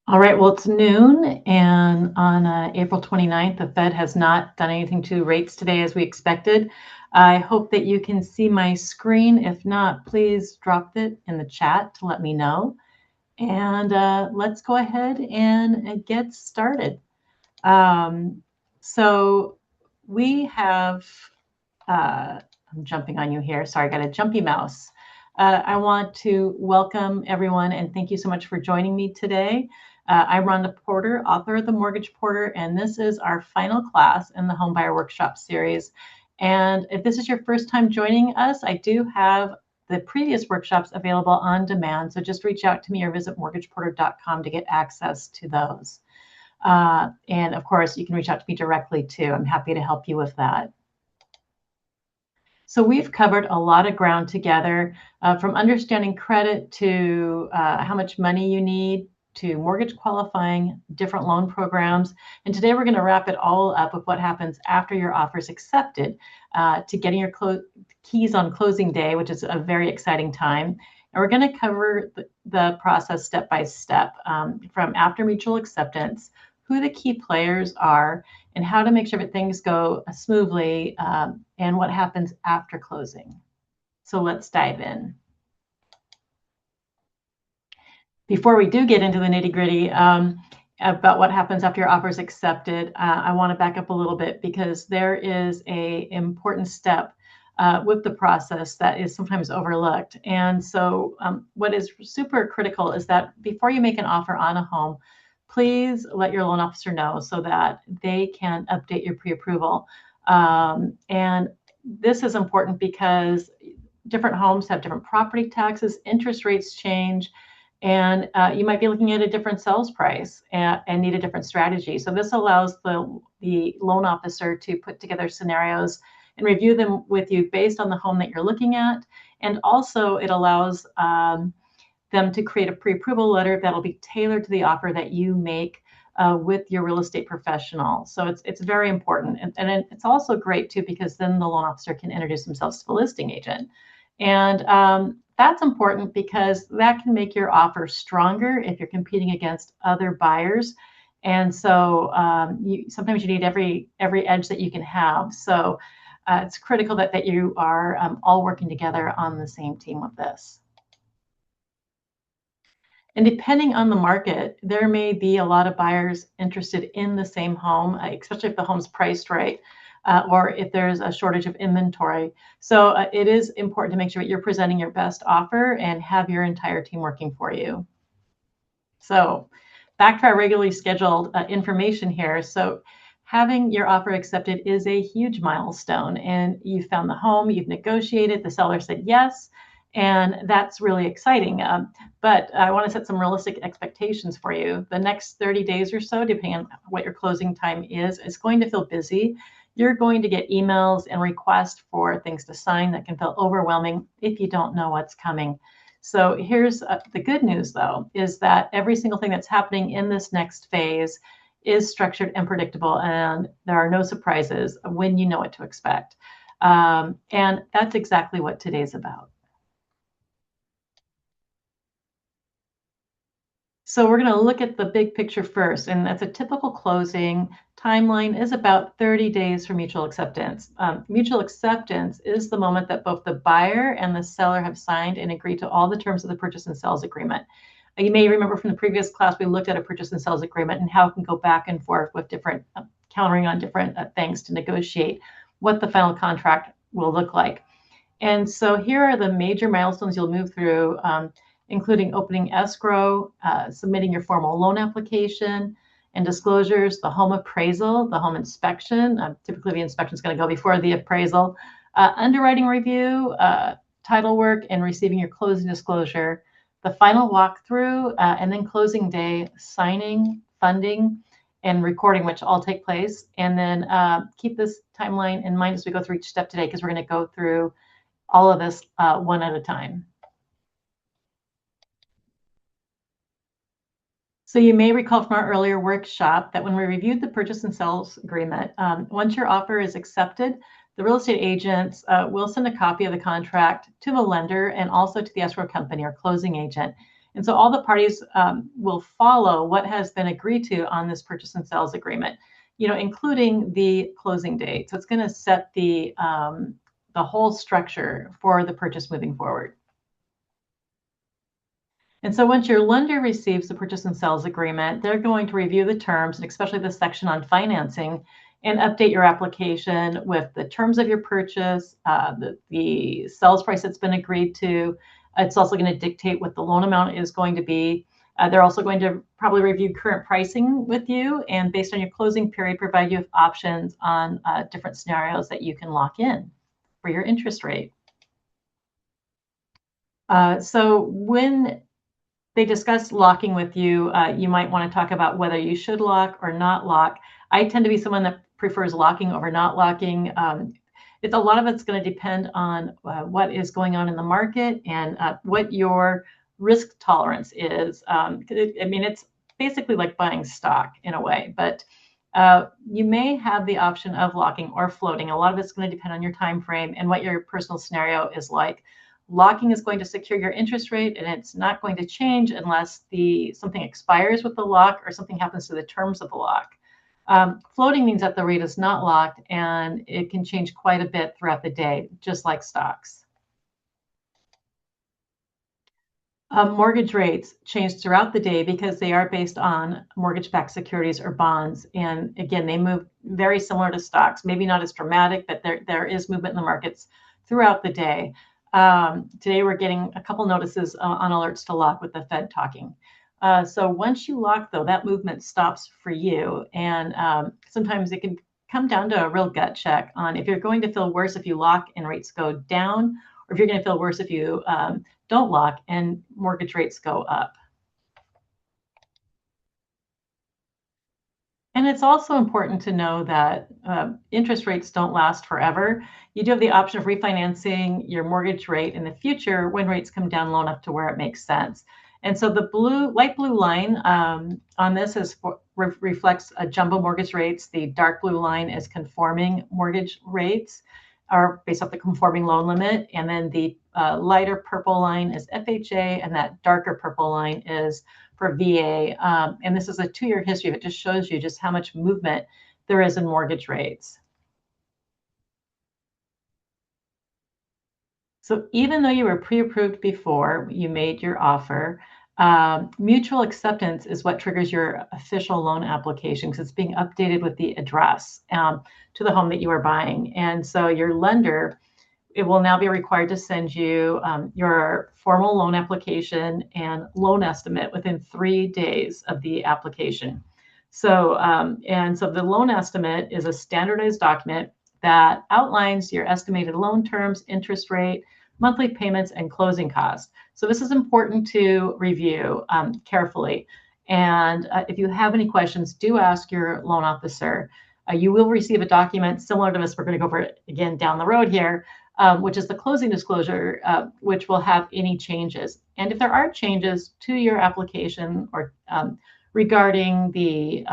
All right, well, it's noon, and on April 29th, the Fed has not done anything to rates today as we expected. I hope that you can see my screen. If not, please drop it in the chat to let me know. And let's go ahead and get started. So we have, I'm jumping on you here. Sorry, I got a jumpy mouse. I want to welcome everyone and thank you so much for joining me today. I'm Rhonda Porter, author of The Mortgage Porter, and this is our final class in the Homebuyer Workshop Series. And if this is your first time joining us, I do have the previous workshops available on demand. So just reach out to me or visit mortgageporter.com to get access to those. And of course, you can reach out to me directly too. I'm happy to help you with that. So we've covered a lot of ground together, from understanding credit to how much money you need, to mortgage qualifying, different loan programs. And today we're going to wrap it all up with what happens after your offer is accepted, to getting your keys on closing day, which is a very exciting time. And we're going to cover the process step by step, from after mutual acceptance, who the key players are, and how to make sure that things go smoothly, and what happens after closing. So let's dive in. Before we do get into the nitty-gritty about what happens after your offer is accepted, I want to back up a little bit because there is an important step with the process that is sometimes overlooked. And so what is super critical is that before you make an offer on a home, please let your loan officer know so that they can update your pre-approval. And this is important because different homes have different property taxes, interest rates change, and you might be looking at a different sales price and need a different strategy. So this allows the loan officer to put together scenarios and review them with you based on the home that you're looking at. And also it allows them to create a pre-approval letter that'll be tailored to the offer that you make with your real estate professional. So it's very important. And it's also great too, because then the loan officer can introduce themselves to the listing agent. And that's important because that can make your offer stronger if you're competing against other buyers. And so sometimes you need every edge that you can have. So it's critical that you are all working together on the same team with this. And depending on the market, there may be a lot of buyers interested in the same home, especially if the home's priced right, or if there's a shortage of inventory. So it is important to make sure that you're presenting your best offer and have your entire team working for you. So back to our regularly scheduled information here. So having your offer accepted is a huge milestone, and you found the home, you've negotiated, the seller said yes, and that's really exciting. But I want to set some realistic expectations for you. The next 30 days or so, depending on what your closing time is going to feel busy. You're going to get emails and requests for things to sign that can feel overwhelming if you don't know what's coming. So here's the good news, though, is that every single thing that's happening in this next phase is structured and predictable, and there are no surprises when you know what to expect. And that's exactly what today's about. So we're going to look at the big picture first, and that's a typical closing timeline is about 30 days for mutual acceptance. Mutual acceptance is the moment that both the buyer and the seller have signed and agreed to all the terms of the purchase and sales agreement. You may remember from the previous class, we looked at a purchase and sales agreement and how it can go back and forth with different countering on different things to negotiate what the final contract will look like. And so here are the major milestones you'll move through, including opening escrow, submitting your formal loan application and disclosures, the home appraisal, the home inspection. Typically, the inspection is going to go before the appraisal, underwriting review, title work, and receiving your closing disclosure, the final walkthrough, and then closing day, signing, funding, and recording, which all take place. And then keep this timeline in mind as we go through each step today, because we're going to go through all of this one at a time. So you may recall from our earlier workshop that when we reviewed the purchase and sales agreement, once your offer is accepted, the real estate agents will send a copy of the contract to the lender and also to the escrow company or closing agent. And so all the parties will follow what has been agreed to on this purchase and sales agreement, including the closing date. So it's going to set the whole structure for the purchase moving forward. And so once your lender receives the purchase and sales agreement, they're going to review the terms, and especially the section on financing, and update your application with the terms of your purchase, the sales price that's been agreed to. It's also going to dictate what the loan amount is going to be. They're also going to probably review current pricing with you, and based on your closing period, provide you with options on different scenarios that you can lock in for your interest rate. So when they discuss locking with you, you might want to talk about whether you should lock or not lock. I tend to be someone that prefers locking over not locking. A lot of it's going to depend on what is going on in the market and what your risk tolerance is. It's basically like buying stock in a way, but you may have the option of locking or floating. A lot of it's going to depend on your time frame and what your personal scenario is like. Locking is going to secure your interest rate, and it's not going to change unless something expires with the lock or something happens to the terms of the lock. Floating means that the rate is not locked, and it can change quite a bit throughout the day, just like stocks. Mortgage rates change throughout the day because they are based on mortgage-backed securities or bonds. And again, they move very similar to stocks, maybe not as dramatic, but there is movement in the markets throughout the day. Today, we're getting a couple notices on alerts to lock with the Fed talking. So once you lock, though, that movement stops for you. And sometimes it can come down to a real gut check on if you're going to feel worse if you lock and rates go down, or if you're going to feel worse if you don't lock and mortgage rates go up. And it's also important to know that interest rates don't last forever. You do have the option of refinancing your mortgage rate in the future when rates come down low enough to where it makes sense. And so the light blue line on this reflects jumbo mortgage rates. The dark blue line is conforming mortgage rates, are based off the conforming loan limit. And then the lighter purple line is FHA, and that darker purple line is for VA. And this is a 2-year history. It just shows you just how much movement there is in mortgage rates. So even though you were pre-approved before you made your offer, mutual acceptance is what triggers your official loan application, because it's being updated with the address to the home that you are buying. And so your lender, it will now be required to send you your formal loan application and loan estimate within 3 days of the application. So the loan estimate is a standardized document that outlines your estimated loan terms, interest rate, monthly payments, and closing costs. So this is important to review carefully. And if you have any questions, do ask your loan officer. You will receive a document similar to this. We're going to go over it again down the road here, which is the closing disclosure, which will have any changes. And if there are changes to your application or regarding the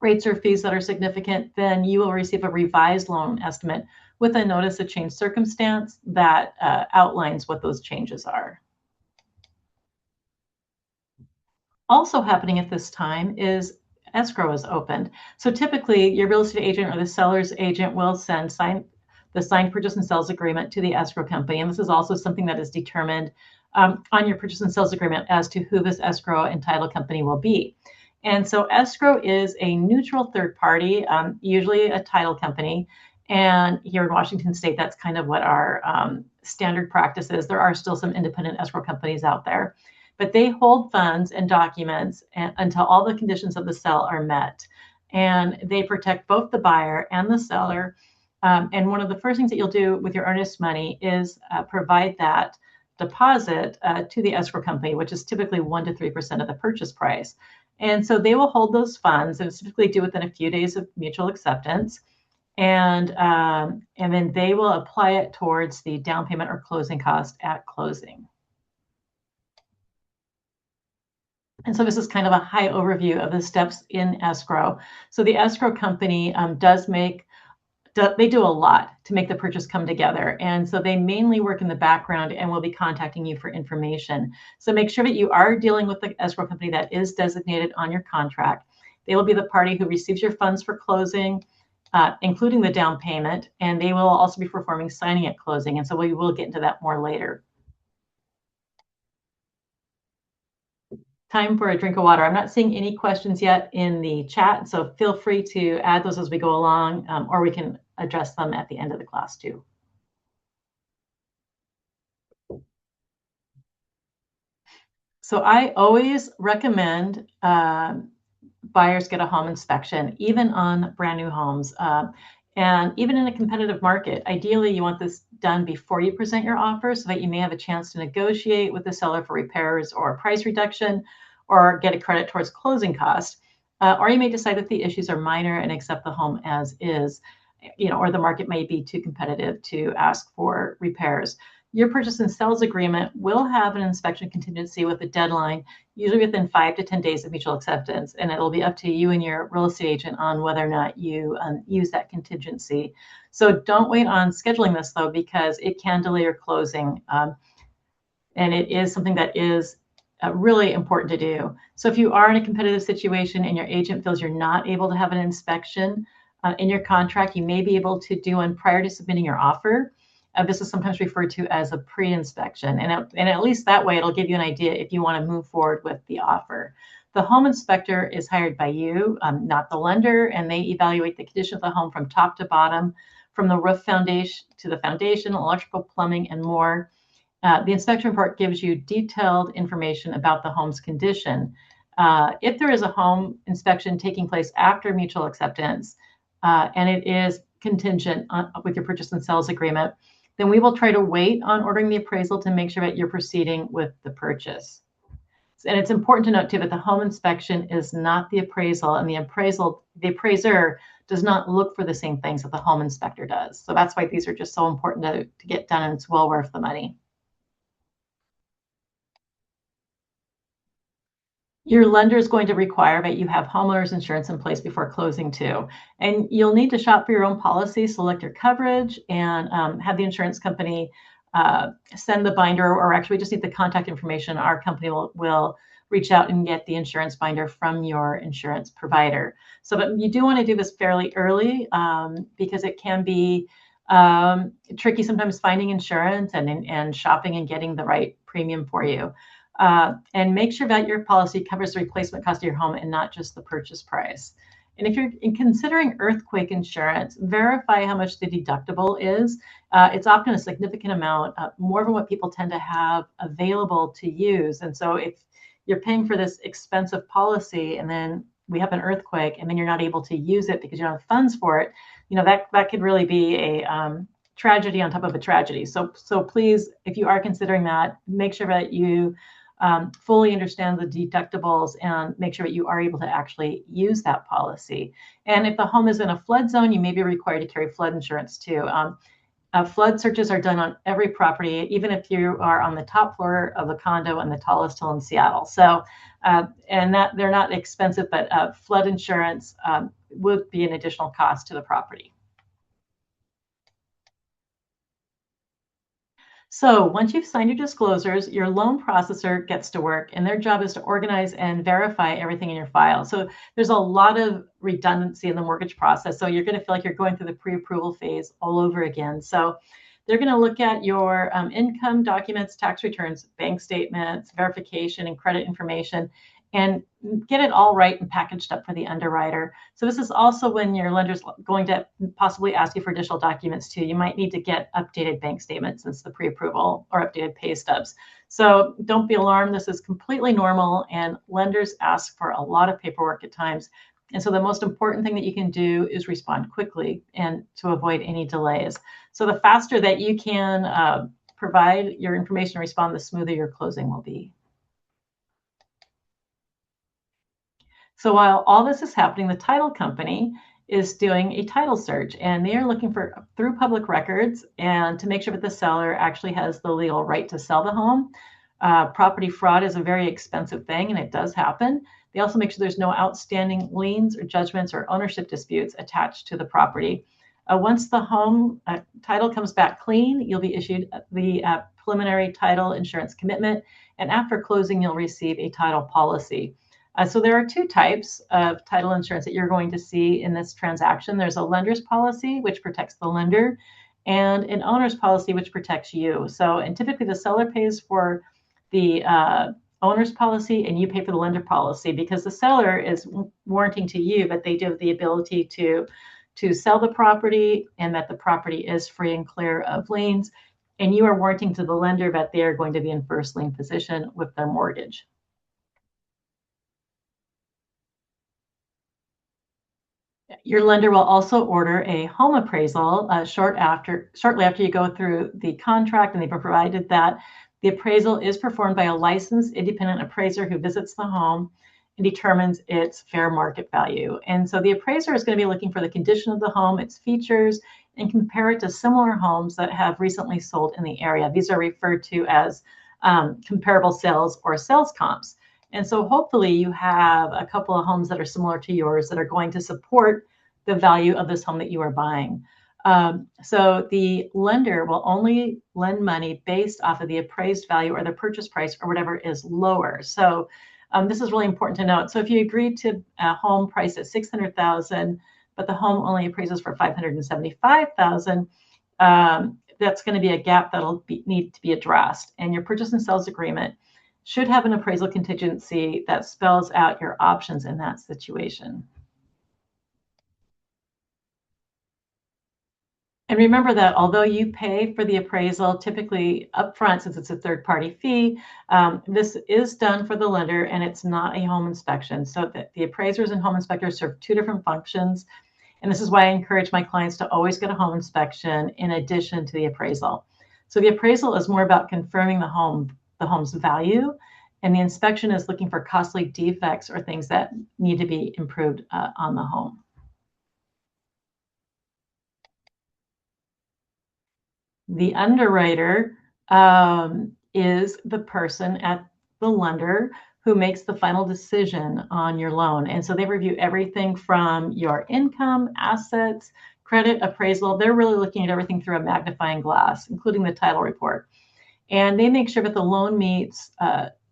rates or fees that are significant, then you will receive a revised loan estimate with a notice of change circumstance that outlines what those changes are. Also happening at this time is escrow is opened. So typically your real estate agent or the seller's agent will send the signed purchase and sales agreement to the escrow company. And this is also something that is determined on your purchase and sales agreement as to who this escrow and title company will be. And so escrow is a neutral third party, usually a title company. And here in Washington State, that's kind of what our standard practice is. There are still some independent escrow companies out there, but they hold funds and documents until all the conditions of the sale are met. And they protect both the buyer and the seller. And one of the first things that you'll do with your earnest money is provide that deposit to the escrow company, which is typically 1 to 3% of the purchase price. And so they will hold those funds, and it's typically due within a few days of mutual acceptance. And then they will apply it towards the down payment or closing cost at closing. And so this is kind of a high overview of the steps in escrow. So the escrow company does make they do a lot to make the purchase come together. And so they mainly work in the background and will be contacting you for information. So make sure that you are dealing with the escrow company that is designated on your contract. They will be the party who receives your funds for closing, including the down payment, and they will also be performing signing at closing. And so we will get into that more later. Time for a drink of water. I'm not seeing any questions yet in the chat, so feel free to add those as we go along, or we can address them at the end of the class too. So I always recommend buyers get a home inspection, even on brand new homes. And even in a competitive market, ideally you want this done before you present your offer so that you may have a chance to negotiate with the seller for repairs or price reduction or get a credit towards closing costs. Or you may decide that the issues are minor and accept the home as is, or the market may be too competitive to ask for repairs. Your purchase and sales agreement will have an inspection contingency with a deadline, usually within 5 to 10 days of mutual acceptance. And it'll be up to you and your real estate agent on whether or not you use that contingency. So don't wait on scheduling this, though, because it can delay your closing. And it is something that is really important to do. So if you are in a competitive situation and your agent feels you're not able to have an inspection in your contract, you may be able to do one prior to submitting your offer. This is sometimes referred to as a pre-inspection. And at least that way, it'll give you an idea if you want to move forward with the offer. The home inspector is hired by you, not the lender, and they evaluate the condition of the home from top to bottom, from the roof foundation to the foundation, electrical, plumbing, and more. The inspection report gives you detailed information about the home's condition. If there is a home inspection taking place after mutual acceptance, and it is contingent with your purchase and sales agreement, then we will try to wait on ordering the appraisal to make sure that you're proceeding with the purchase. And it's important to note too that the home inspection is not the appraisal, and the appraiser does not look for the same things that the home inspector does. So that's why these are just so important to get done, and it's well worth the money. Your lender is going to require that you have homeowners insurance in place before closing too. And you'll need to shop for your own policy, select your coverage, and have the insurance company send the binder, or actually we just need the contact information. Our company will reach out and get the insurance binder from your insurance provider. So but you do want to do this fairly early because it can be tricky sometimes finding insurance and shopping and getting the right premium for you. And make sure that your policy covers the replacement cost of your home and not just the purchase price. And if you're considering earthquake insurance, verify how much the deductible is. It's often a significant amount, more than what people tend to have available to use. And so if you're paying for this expensive policy and then we have an earthquake and then you're not able to use it because you don't have funds for it, that could really be a tragedy on top of a tragedy. So please, if you are considering that, make sure that you fully understand the deductibles and make sure that you are able to actually use that policy. And if the home is in a flood zone, you may be required to carry flood insurance too. Flood searches are done on every property, even if you are on the top floor of a condo in the tallest hill in Seattle. So, and that they're not expensive, but flood insurance would be an additional cost to the property. So once you've signed your disclosures, your loan processor gets to work, and their job is to organize and verify everything in your file. So there's a lot of redundancy in the mortgage process. So you're going to feel like you're going through the pre-approval phase all over again. So they're going to look at your income documents, tax returns, bank statements, verification, and credit information, and get it all right and packaged up for the underwriter. So this is also when your lender's going to possibly ask you for additional documents too. You might need to get updated bank statements since the pre-approval, or updated pay stubs. So don't be alarmed. This is completely normal, and lenders ask for a lot of paperwork at times. And so the most important thing that you can do is respond quickly and to avoid any delays. So the faster that you can provide your information and respond, the smoother your closing will be. So while all this is happening, the title company is doing a title search, and they are looking through public records and to make sure that the seller actually has the legal right to sell the home. Property fraud is a very expensive thing, and it does happen. They also make sure there's no outstanding liens or judgments or ownership disputes attached to the property. Once the home title comes back clean, you'll be issued the preliminary title insurance commitment, and after closing, you'll receive a title policy. So there are two types of title insurance that you're going to see in this transaction. There's a lender's policy, which protects the lender, and an owner's policy, which protects you. So, and typically the seller pays for the owner's policy and you pay for the lender policy, because the seller is warranting to you that they do have the ability to sell the property and that the property is free and clear of liens. And you are warranting to the lender that they are going to be in first lien position with their mortgage. Your lender will also order a home appraisal shortly after you go through the contract, and they've provided that. The appraisal is performed by a licensed independent appraiser who visits the home and determines its fair market value. And so the appraiser is going to be looking for the condition of the home, its features, and compare it to similar homes that have recently sold in the area. These are referred to as comparable sales or sales comps. And so hopefully you have a couple of homes that are similar to yours that are going to support the value of this home that you are buying. So the lender will only lend money based off of the appraised value or the purchase price or whatever is lower. So this is really important to note. So if you agree to a home price at $600,000, but the home only appraises for $575,000, that's going to be a gap that'll need to be addressed. And your purchase and sales agreement should have an appraisal contingency that spells out your options in that situation. And remember that although you pay for the appraisal typically upfront, since it's a third-party fee, this is done for the lender and it's not a home inspection. So that the appraisers and home inspectors serve two different functions. And this is why I encourage my clients to always get a home inspection in addition to the appraisal. So the appraisal is more about confirming the home's value, and the inspection is looking for costly defects or things that need to be improved on the home. The underwriter is the person at the lender who makes the final decision on your loan. And so they review everything from your income, assets, credit, appraisal. They're really looking at everything through a magnifying glass, including the title report. And they make sure that the loan meets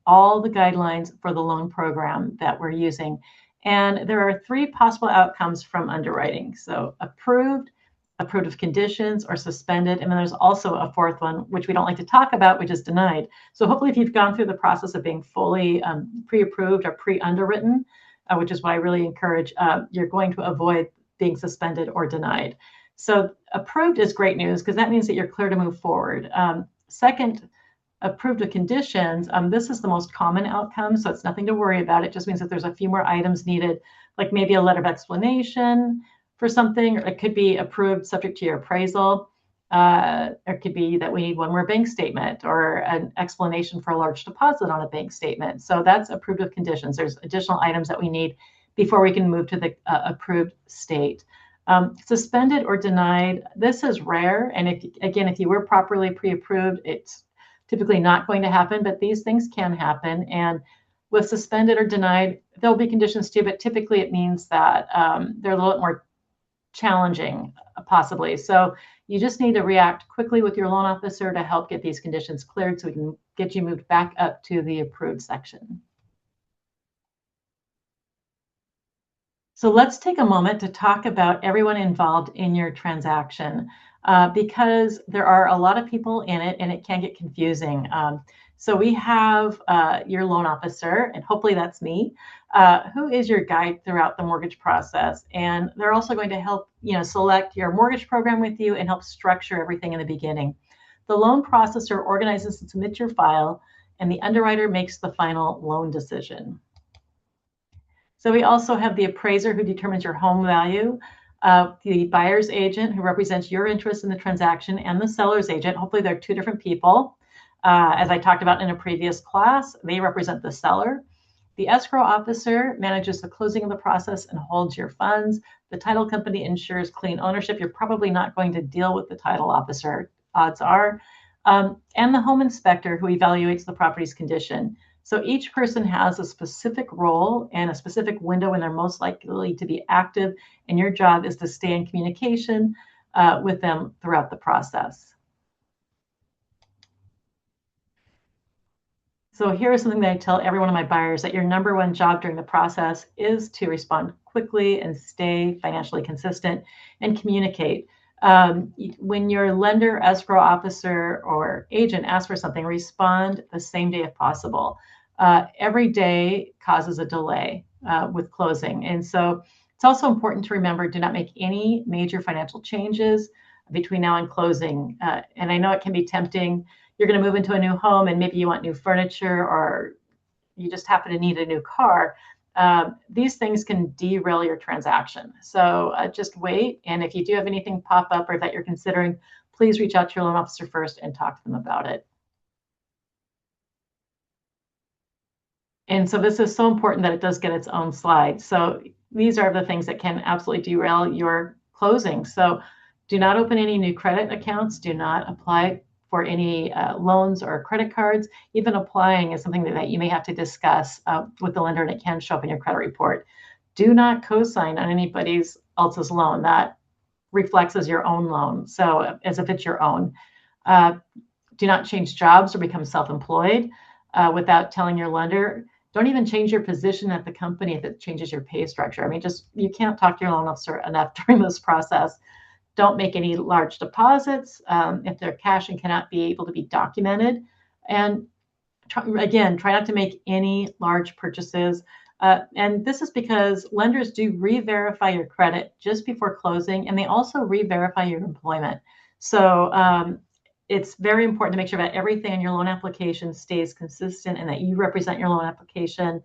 all the guidelines for the loan program that we're using. And there are three possible outcomes from underwriting. So approved of conditions, or suspended. And then there's also a fourth one, which we don't like to talk about, which is denied. So hopefully if you've gone through the process of being fully pre-approved or pre-underwritten, which is why I really encourage, you're going to avoid being suspended or denied. So approved is great news because that means that you're clear to move forward. Second, approved of conditions, this is the most common outcome, so it's nothing to worry about. It just means that there's a few more items needed, like maybe a letter of explanation for something, or it could be approved subject to your appraisal. It could be that we need one more bank statement or an explanation for a large deposit on a bank statement. So that's approved of conditions. There's additional items that we need before we can move to the approved state. Suspended or denied, this is rare. And if you were properly pre-approved, it's typically not going to happen, but these things can happen. And with suspended or denied, there'll be conditions too, but typically it means that they're a little bit more challenging, possibly. So you just need to react quickly with your loan officer to help get these conditions cleared so we can get you moved back up to the approved section. So let's take a moment to talk about everyone involved in your transaction, because there are a lot of people in it and it can get confusing. So we have your loan officer, and hopefully that's me, who is your guide throughout the mortgage process. And they're also going to help select your mortgage program with you and help structure everything in the beginning. The loan processor organizes and submits your file, and the underwriter makes the final loan decision. So we also have the appraiser who determines your home value, the buyer's agent who represents your interest in the transaction, and the seller's agent. Hopefully they're two different people. As I talked about in a previous class, they represent the seller. The escrow officer manages the closing of the process and holds your funds. The title company ensures clean ownership. You're probably not going to deal with the title officer, odds are. And the home inspector who evaluates the property's condition. So each person has a specific role and a specific window when they're most likely to be active, and your job is to stay in communication with them throughout the process. So here is something that I tell every one of my buyers, that your number one job during the process is to respond quickly and stay financially consistent and communicate. When your lender, escrow officer, or agent asks for something, respond the same day if possible. Every day causes a delay with closing. And so it's also important to remember, do not make any major financial changes between now and closing. And I know it can be tempting. You're going to move into a new home and maybe you want new furniture, or you just happen to need a new car. These things can derail your transaction. So just wait. And if you do have anything pop up or that you're considering, please reach out to your loan officer first and talk to them about it. And so this is so important that it does get its own slide. So these are the things that can absolutely derail your closing. So do not open any new credit accounts. Do not apply for any loans or credit cards. Even applying is something that you may have to discuss with the lender, and it can show up in your credit report. Do not co-sign on anybody else's loan. That reflects as your own loan, so as if it's your own. Do not change jobs or become self-employed without telling your lender. Don't even change your position at the company if it changes your pay structure. I mean, you can't talk to your loan officer enough during this process. Don't make any large deposits if they're cash and cannot be able to be documented. And try not to make any large purchases. And this is because lenders do re-verify your credit just before closing, and they also re-verify your employment. So it's very important to make sure that everything in your loan application stays consistent and that you represent your loan application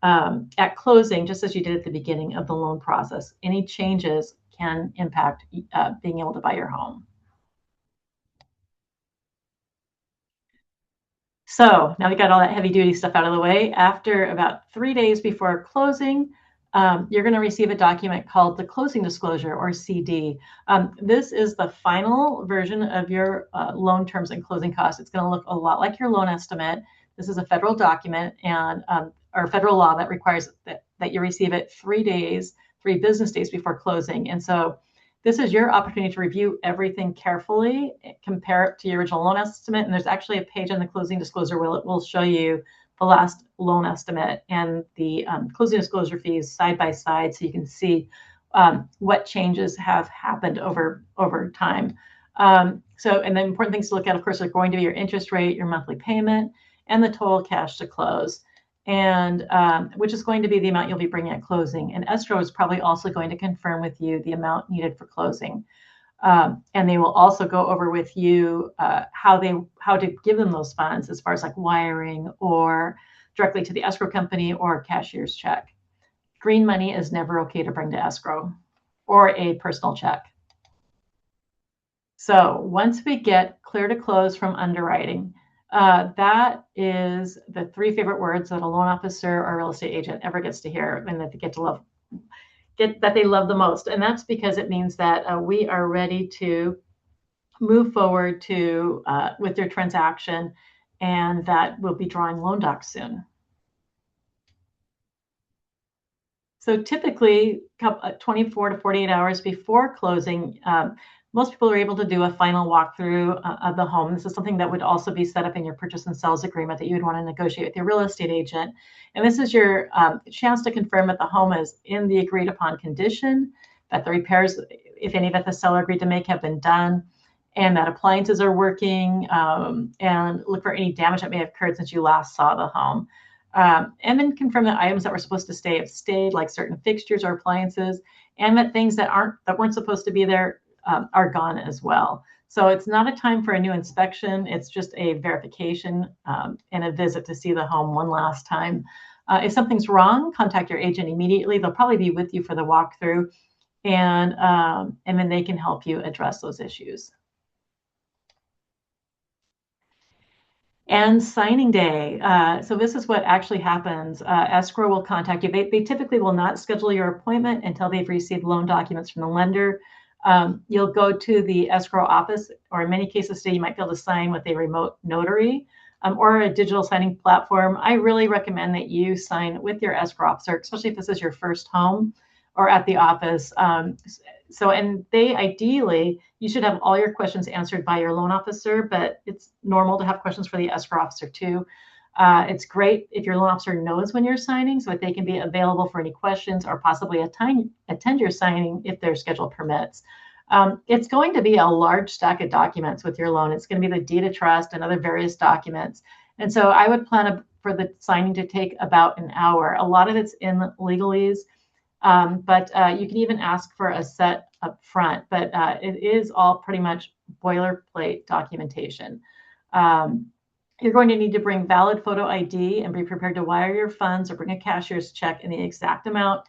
at closing, just as you did at the beginning of the loan process. Any changes can impact being able to buy your home. So now we got all that heavy duty stuff out of the way. After about 3 days before closing, you're going to receive a document called the closing disclosure, or CD. This is the final version of your loan terms and closing costs. It's going to look a lot like your loan estimate. This is a federal document and or federal law that requires that you receive it 3 business days before closing. And so this is your opportunity to review everything carefully, compare it to your original loan estimate. And there's actually a page on the closing disclosure where it will show you the last loan estimate and the closing disclosure fees side by side, so you can see what changes have happened over time. And the important things to look at, of course, are going to be your interest rate, your monthly payment, and the total cash to close, and which is going to be the amount you'll be bringing at closing. And escrow is probably also going to confirm with you the amount needed for closing. And they will also go over with you how to give them those funds, as far as like wiring or directly to the escrow company or cashier's check. Green money is never okay to bring to escrow, or a personal check. So once we get clear to close from underwriting, that is the 3 favorite words that a loan officer or real estate agent ever gets to hear, and that they get to love. That they love the most. And that's because it means that we are ready to move forward to with your transaction, and that we'll be drawing loan docs soon. So typically 24 to 48 hours before closing, most people are able to do a final walkthrough of the home. This is something that would also be set up in your purchase and sales agreement that you would want to negotiate with your real estate agent. And this is your chance to confirm that the home is in the agreed upon condition, that the repairs, if any, that the seller agreed to make have been done, and that appliances are working, and look for any damage that may have occurred since you last saw the home. And then confirm that items that were supposed to stay have stayed, like certain fixtures or appliances, and that things that weren't supposed to be there are gone as well. So it's not a time for a new inspection. It's just a verification and a visit to see the home one last time. If something's wrong, contact your agent immediately. They'll probably be with you for the walkthrough, and then they can help you address those issues. And signing day. So this is what actually happens. Escrow will contact you. They typically will not schedule your appointment until they've received loan documents from the lender. You'll go to the escrow office, or in many cases today, you might be able to sign with a remote notary or a digital signing platform. I really recommend that you sign with your escrow officer, especially if this is your first home, or at the office. And they ideally, you should have all your questions answered by your loan officer, but it's normal to have questions for the escrow officer too. It's great if your loan officer knows when you're signing so that they can be available for any questions or possibly attend your signing if their schedule permits. It's going to be a large stack of documents with your loan. It's going to be the deed of trust and other various documents. And so I would plan for the signing to take about an hour. A lot of it's in legalese, but you can even ask for a set up front. But it is all pretty much boilerplate documentation. You're going to need to bring valid photo ID and be prepared to wire your funds or bring a cashier's check in the exact amount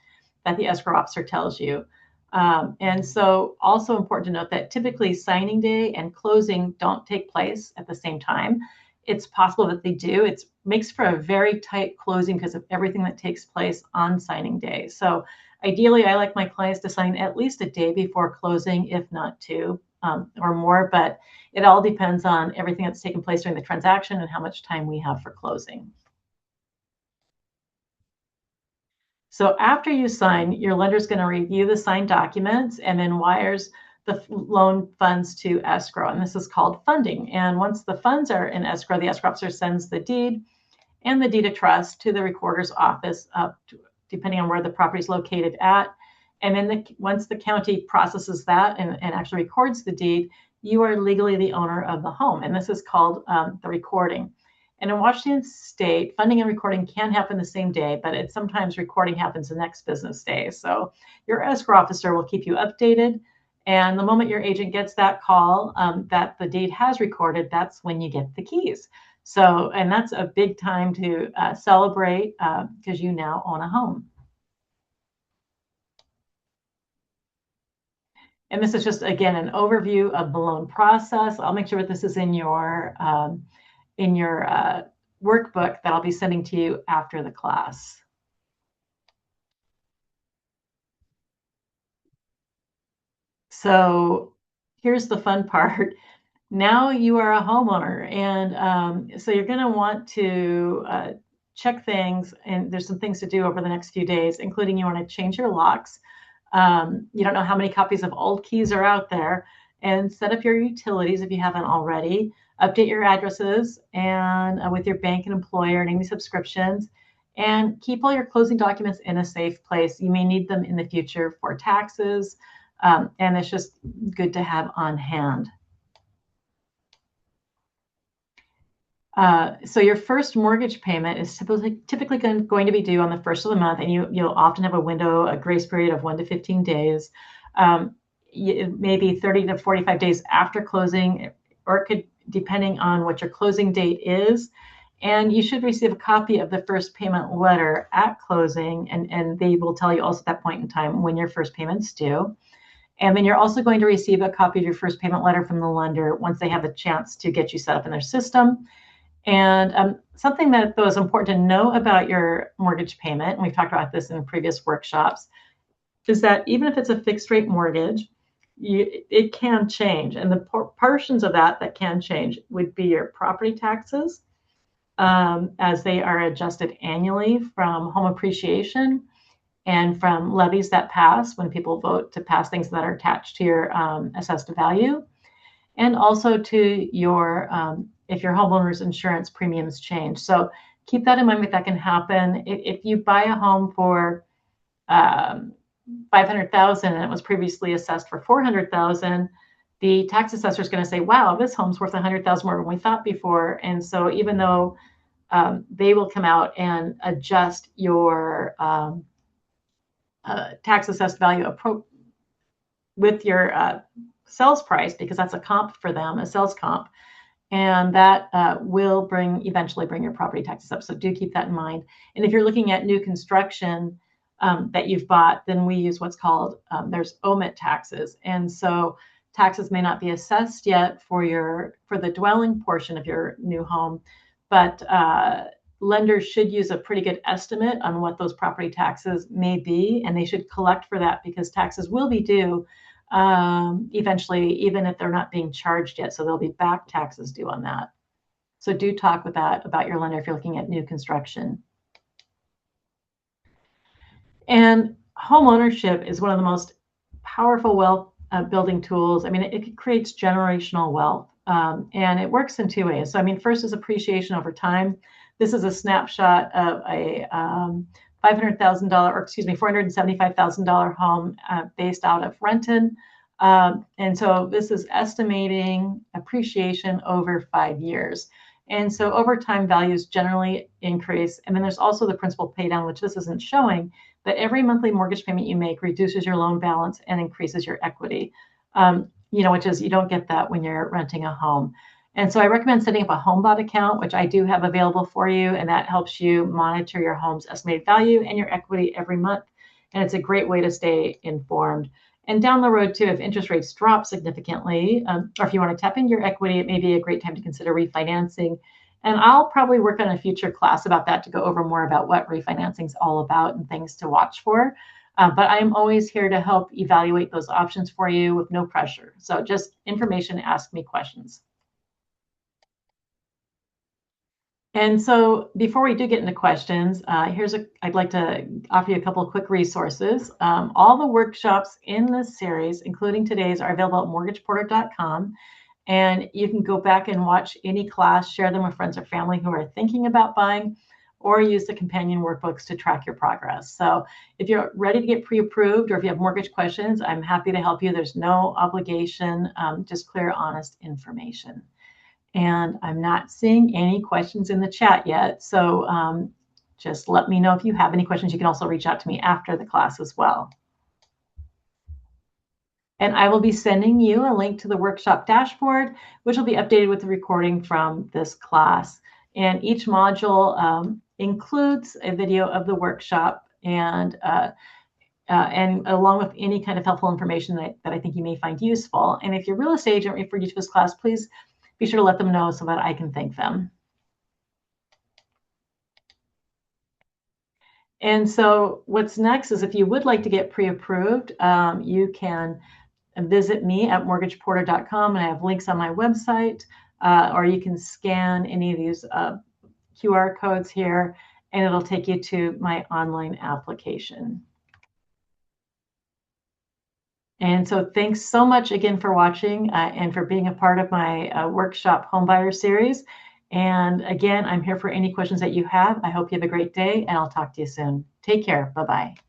that the escrow officer tells you. And so also important to note that typically signing day and closing don't take place at the same time. It's possible that they do. It makes for a very tight closing because of everything that takes place on signing day. So ideally, I like my clients to sign at least a day before closing, if not two or more, but it all depends on everything that's taken place during the transaction and how much time we have for closing. So after you sign, your lender is going to review the signed documents and then wires the loan funds to escrow. And this is called funding. And once the funds are in escrow, the escrow officer sends the deed and the deed of trust to the recorder's office, depending on where the property is located at. And then once the county processes that and actually records the deed, you are legally the owner of the home. And this is called the recording. And in Washington State, funding and recording can happen the same day, but sometimes recording happens the next business day. So your escrow officer will keep you updated. And the moment your agent gets that call that the deed has recorded, that's when you get the keys. So, and that's a big time to celebrate because you now own a home. And this is just, again, an overview of the loan process. I'll make sure that this is in your workbook that I'll be sending to you after the class. So here's the fun part. Now you are a homeowner, and so you're going to want to check things, and there's some things to do over the next few days, including you want to change your locks. You don't know how many copies of old keys are out there, and set up your utilities if you haven't already. Update your addresses and with your bank and employer and any subscriptions, and keep all your closing documents in a safe place. You may need them in the future for taxes, and it's just good to have on hand. So your first mortgage payment is typically going to be due on the first of the month, and you'll often have a grace period of 1 to 15 days. It may be 30 to 45 days after closing, or it could, depending on what your closing date is. And you should receive a copy of the first payment letter at closing, and they will tell you also at that point in time when your first payment's due. And then you're also going to receive a copy of your first payment letter from the lender once they have a chance to get you set up in their system. And something that though is important to know about your mortgage payment, and we've talked about this in previous workshops, is that even if it's a fixed rate mortgage, it can change. And the portions of that can change would be your property taxes, as they are adjusted annually from home appreciation and from levies that pass when people vote to pass things that are attached to your assessed value, and also to your if your homeowner's insurance premiums change. So keep that in mind that can happen. If you buy a home for $500,000 and it was previously assessed for $400,000, the tax assessor is going to say, wow, this home's worth $100,000 more than we thought before. And so even though they will come out and adjust your tax assessed value with your sales price, because that's a comp for them, a sales comp, and that will eventually bring your property taxes up. So do keep that in mind. And if you're looking at new construction that you've bought, then we use what's called, there's omit taxes. And so taxes may not be assessed yet for the dwelling portion of your new home, but lenders should use a pretty good estimate on what those property taxes may be, and they should collect for that because taxes will be due eventually, even if they're not being charged yet. So there'll be back taxes due on that. So do talk with that about your lender if you're looking at new construction. And home ownership is one of the most powerful wealth building tools. I mean, it creates generational wealth, and it works in two ways. So, I mean, first is appreciation over time. This is a snapshot of a $500,000, or excuse me, $475,000 home based out of Renton. And so this is estimating appreciation over 5 years. And so over time, values generally increase. And then there's also the principal pay down, which this isn't showing, but every monthly mortgage payment you make reduces your loan balance and increases your equity, which is, you don't get that when you're renting a home. And so I recommend setting up a HomeBot account, which I do have available for you. And that helps you monitor your home's estimated value and your equity every month. And it's a great way to stay informed. And down the road, too, if interest rates drop significantly, or if you want to tap into your equity, it may be a great time to consider refinancing. And I'll probably work on a future class about that to go over more about what refinancing is all about and things to watch for. But I'm always here to help evaluate those options for you with no pressure. So just information, ask me questions. And so before we do get into questions, I'd like to offer you a couple of quick resources. All the workshops in this series, including today's, are available at mortgageporter.com. And you can go back and watch any class, share them with friends or family who are thinking about buying, or use the companion workbooks to track your progress. So if you're ready to get pre-approved, or if you have mortgage questions, I'm happy to help you. There's no obligation, just clear, honest information. And I'm not seeing any questions in the chat yet. So just let me know if you have any questions. You can also reach out to me after the class as well. And I will be sending you a link to the workshop dashboard, which will be updated with the recording from this class. And each module includes a video of the workshop, and along with any kind of helpful information that I think you may find useful. And if your real estate agent referred you to this class, please be sure to let them know so that I can thank them. And so what's next is, if you would like to get pre-approved, you can visit me at mortgageporter.com, and I have links on my website, or you can scan any of these QR codes here, and it'll take you to my online application. And so thanks so much again for watching and for being a part of my workshop Homebuyer series. And again, I'm here for any questions that you have. I hope you have a great day, and I'll talk to you soon. Take care. Bye-bye.